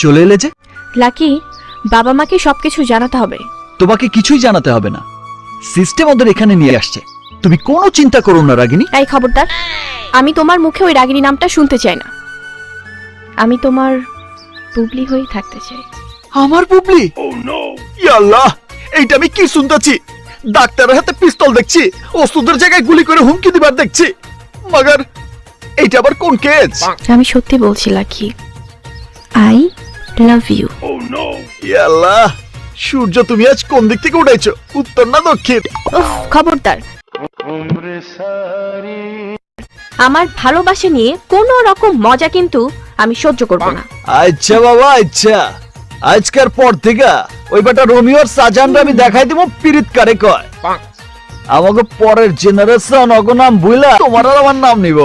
চলে এলে যে? লাকি, বাবা মাকে সবকিছু জানাতে হবে। তোমাকে কিছুই জানাতে হবে না, সিস্টেম ওদের এখানে নিয়ে আসছে। তুমি কোনো চিন্তা করো না রাগিনী। এই খবরদার, আমি তোমার মুখে ওই রাগিনী নামটা শুনতে চাই না। আমি তোমার বুবলি হয়ে থাকতে চাই। আমার বুবলি? ইয়া আল্লাহ, এইটা আমি কি শুনতেছি? ডাক্তারের হাতে পিস্তল দেখছি, ওষুধের জায়গায় গুলি করে হুমকি দিবার দেখছি। মগর এইটা আবার কোন কেস? আমি সত্যি বলছি লাকি, আই লাভ ইউ। ইয়া আল্লাহ, সূর্য তুমি আজ কোন দিক থেকে উঠেছো, উত্তর না দক্ষিণ? উফ, খবরদার, আমার ভালোবাসা নিয়ে কোনো রকম মজা কিন্তু আমি সহ্য করব না। আচ্ছা বাবা, আচ্ছা, আজকের পর থেকে ওই বেটা রোমিওর সাজানরা আমি দেখাই দিব পিরিত কারে কয়। আমাকে পরের জেনারেশন অগনাম বুইলা তোমার আর আমার নাম নিব।